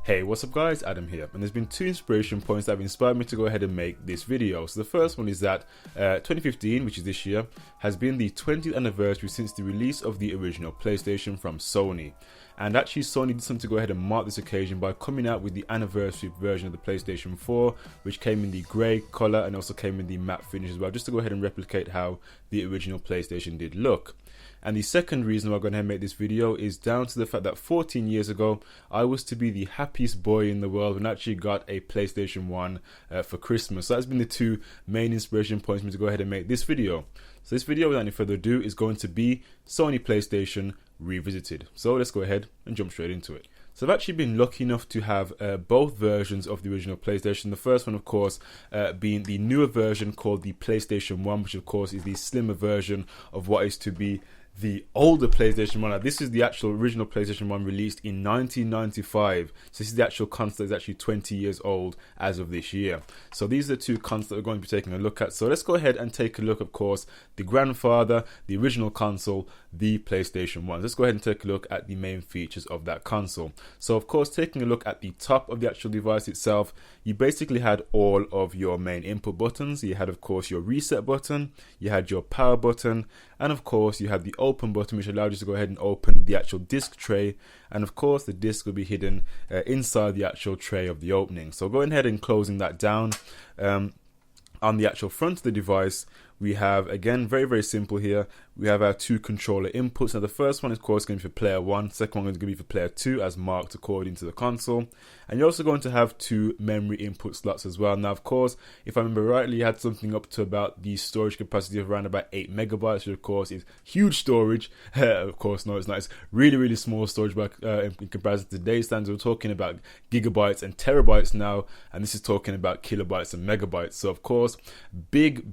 Hey, what's up guys, Adam here, and there's been two inspiration points that have inspired me to go ahead and make this video. So the first one is that 2015, which is this year, has been the 20th anniversary since the release of the original PlayStation from Sony. And actually Sony did something to go ahead and mark this occasion by coming out with the anniversary version of the PlayStation 4, which came in the grey colour and also came in the matte finish as well, just to go ahead and replicate how the original PlayStation did look. And the second reason why I'm going to make this video is down to the fact that 14 years ago, I was to be the happiest boy in the world and actually got a PlayStation 1 for Christmas. So that's been the two main inspiration points for me to go ahead and make this video. So this video, without any further ado, is going to be Sony PlayStation Revisited. So let's go ahead and jump straight into it. So I've actually been lucky enough to have both versions of the original PlayStation. The first one, of course, being the newer version called the PlayStation 1, which of course is the slimmer version of what is to be the older PlayStation 1. Now, this is the actual original PlayStation 1 released in 1995. So this is the actual console that's actually 20 years old as of this year. So these are the two consoles that we're going to be taking a look at. So let's go ahead and take a look, of course, the grandfather, the original console, the PlayStation 1. Let's go ahead and take a look at the main features of that console. So of course, taking a look at the top of the actual device itself, you basically had all of your main input buttons. You had, of course, your reset button, you had your power button, and of course you had the open button, which allowed you to go ahead and open the actual disc tray, and of course the disc will be hidden inside the actual tray of the opening. So going ahead and closing that down, on the actual front of the device, we have, again, very simple here, we have our two controller inputs. Now the first one is, of course, going to be for player 1, second one is going to be for player 2 as marked according to the console, and you're also going to have two memory input slots as well. Now of course, if I remember rightly, you had something up to about the storage capacity of around about 8 megabytes, which of course is huge storage. Of course, no, it's not. It's really small storage in comparison to today's standards. We're talking about gigabytes and terabytes now, and this is talking about kilobytes and megabytes. So of course, big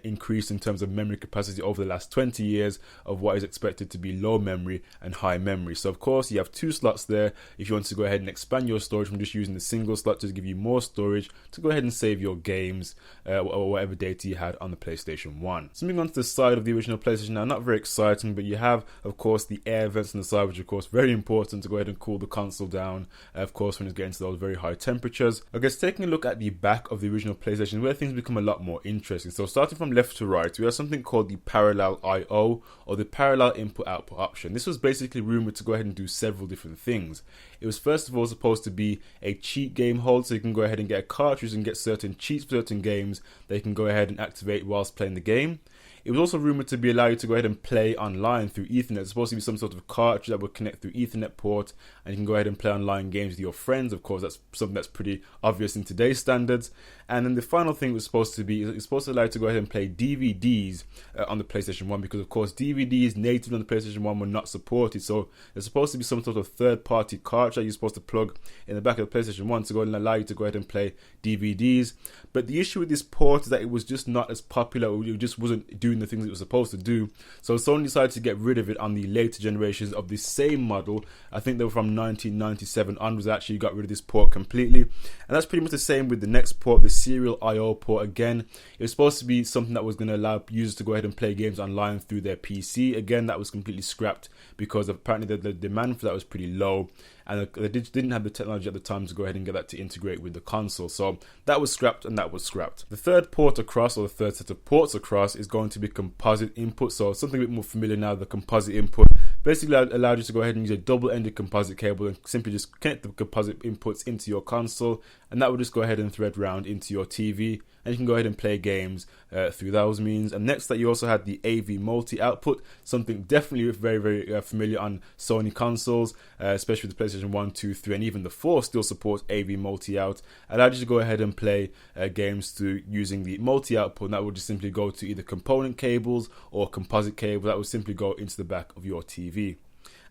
increase in terms of memory capacity over the last 20 years of what is expected to be low memory and high memory. So of course, you have two slots there if you want to go ahead and expand your storage from just using the single slot to give you more storage to go ahead and save your games or whatever data you had on the PlayStation 1. So moving on to the side of the original PlayStation now, not very exciting, but you have, of course, the air vents on the side, which of course very important to go ahead and cool the console down, of course, when it's getting to those very high temperatures. I guess taking a look at the back of the original PlayStation, where things become a lot more interesting. So starting from left to right, we have something called the parallel I/O, or the parallel input-output option. This was basically rumored to go ahead and do several different things. It was first of all supposed to be a cheat game hold, so you can go ahead and get a cartridge and get certain cheats for certain games that you can go ahead and activate whilst playing the game. It was also rumored to be allowed you to go ahead and play online through Ethernet. It's supposed to be some sort of cartridge that would connect through Ethernet port, and you can go ahead and play online games with your friends. Of course, that's something that's pretty obvious in today's standards. And then the final thing was supposed to be, it's supposed to allow you to go ahead and play DVDs on the PlayStation 1, because of course DVDs native on the PlayStation 1 were not supported. So there's supposed to be some sort of third-party cartridge that you're supposed to plug in the back of the PlayStation 1 to go ahead and allow you to go ahead and play DVDs. But the issue with this port is that it was just not as popular. It just wasn't doing the things it was supposed to do. So Sony decided to get rid of it on the later generations of the same model. I think they were from 1997 onwards, actually got rid of this port completely. And that's pretty much the same with the next port, the serial I/O port. Again, it was supposed to be something that was going to allow users to go ahead and play games online through their PC. Again, that was completely scrapped because apparently the demand for that was pretty low, and they didn't have the technology at the time to go ahead and get that to integrate with the console. So that was scrapped, and that was scrapped. The third port across, or the third set of ports across, is going to be composite input. So something a bit more familiar now, the composite input basically allowed you to go ahead and use a double-ended composite cable and simply just connect the composite inputs into your console, and that will just go ahead and thread round into your TV, and you can go ahead and play games through those means. And next, that you also had the AV multi-output, something definitely very familiar on Sony consoles, especially with the PlayStation 1, 2, 3, and even the 4 still supports AV multi-out. Allowed you to go ahead and play games through using the multi-output, and that would just simply go to either component cables or composite cable that would simply go into the back of your TV.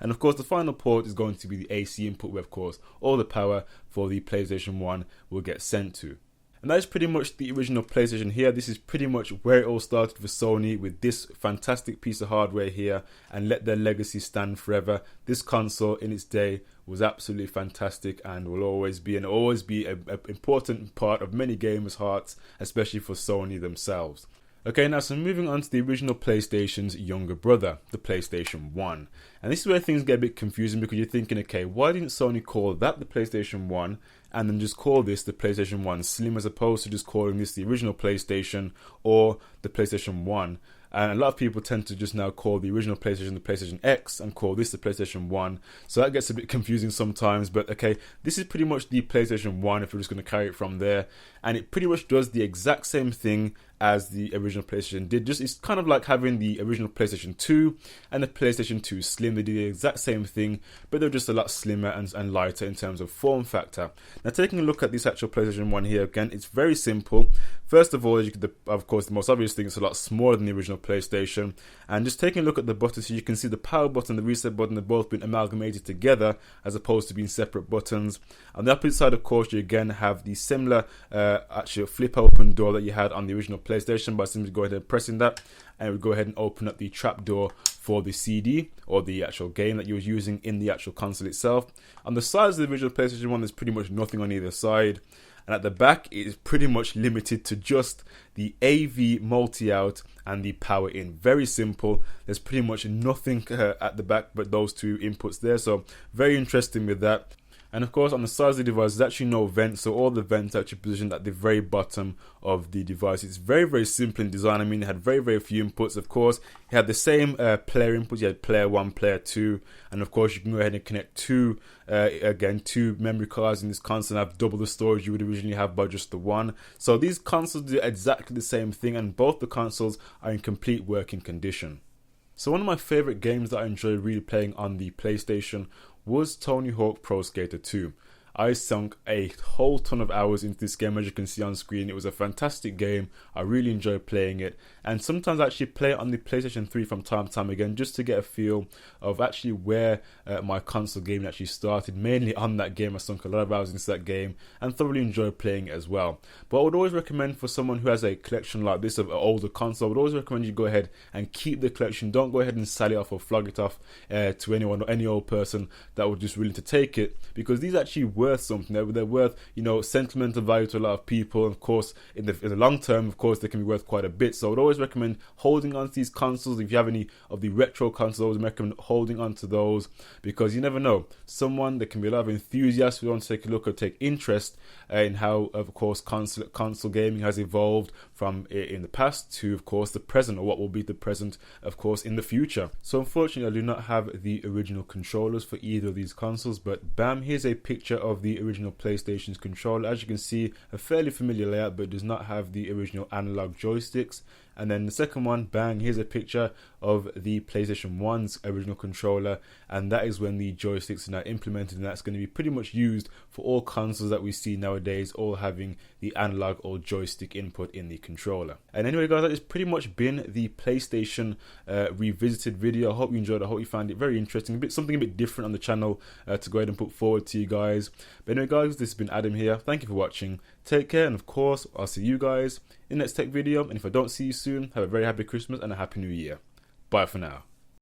And of course, the final port is going to be the AC input, where of course all the power for the PlayStation 1 will get sent to. And that is pretty much the original PlayStation here. This is pretty much where it all started for Sony, with this fantastic piece of hardware here, and let their legacy stand forever. This console in its day was absolutely fantastic and will always be, an important part of many gamers' hearts, especially for Sony themselves. Okay, now so moving on to the original PlayStation's younger brother, the PlayStation 1. And this is where things get a bit confusing because you're thinking, okay, why didn't Sony call that the PlayStation 1 and then just call this the PlayStation 1 Slim as opposed to just calling this the original PlayStation or the PlayStation 1? And a lot of people tend to just now call the original PlayStation the PlayStation X and call this the PlayStation 1. So that gets a bit confusing sometimes. But okay, this is pretty much the PlayStation 1 if we're just going to carry it from there. And it pretty much does the exact same thing as the original PlayStation did. Just it's kind of like having the original PlayStation 2 and the PlayStation 2 Slim. They did the exact same thing, but they're just a lot slimmer and lighter in terms of form factor. Now, taking a look at this actual PlayStation 1 here, again, it's very simple. First of all, of course, the most obvious thing is a lot smaller than the original PlayStation. And just taking a look at the buttons, so you can see the power button and the reset button have both been amalgamated together as opposed to being separate buttons. On the opposite side, of course, you again have the similar actual flip open door that you had on the original PlayStation by simply go ahead and pressing that, and it would go ahead and open up the trap door for the CD or the actual game that you were using in the actual console itself. On the sides of the original PlayStation 1, there's pretty much nothing on either side. And at the back, it is pretty much limited to just the AV multi-out and the power in. Very simple. There's pretty much nothing at the back but those two inputs there. So very interesting with that. And of course, on the sides of the device, there's actually no vents, so all the vents are actually positioned at the very bottom of the device. It's very, very simple in design. I mean, it had very, very few inputs. Of course, it had the same player inputs. You had player 1, player 2, and of course, you can go ahead and connect two memory cards in this console and have double the storage you would originally have by just the one. So these consoles do exactly the same thing, and both the consoles are in complete working condition. So one of my favorite games that I enjoyed really playing on the PlayStation was Tony Hawk Pro Skater 2. I sunk a whole ton of hours into this game, as you can see on screen. It was a fantastic game. I really enjoyed playing it, and sometimes I actually play it on the PlayStation 3 from time to time again, just to get a feel of actually where my console gaming actually started. Mainly on that game, I sunk a lot of hours into that game and thoroughly enjoyed playing it as well. But I would always recommend for someone who has a collection like this of an older console, I would always recommend you go ahead and keep the collection. Don't go ahead and sell it off or flog it off to anyone or any old person that would just willing to take it, because these actually worth something. They're worth, sentimental value to a lot of people. And of course, in the long term, of course, they can be worth quite a bit. So I would always recommend holding on to these consoles. If you have any of the retro consoles, I always recommend holding on to those, because you never know. There can be a lot of enthusiasts who want to take a look or take interest in how, of course, console gaming has evolved from in the past to, of course, the present, or what will be the present, of course, in the future. So unfortunately, I do not have the original controllers for either of these consoles, but bam, here's a picture of the original PlayStation's controller. As you can see, a fairly familiar layout, but does not have the original analog joysticks. And then the second one, bang, here's a picture of the PlayStation 1's original controller, and that is when the joysticks are now implemented, and that's going to be pretty much used for all consoles that we see nowadays, all having the analog or joystick input in the controller. And anyway guys, that has pretty much been the PlayStation revisited video. I hope you enjoyed it. I hope you found it very interesting, something a bit different on the channel to go ahead and put forward to you guys. But anyway guys, this has been Adam here. Thank you for watching. Take care, and of course, I'll see you guys in the next tech video. And if I don't see you soon, have a very happy Christmas and a happy New Year. Bye for now.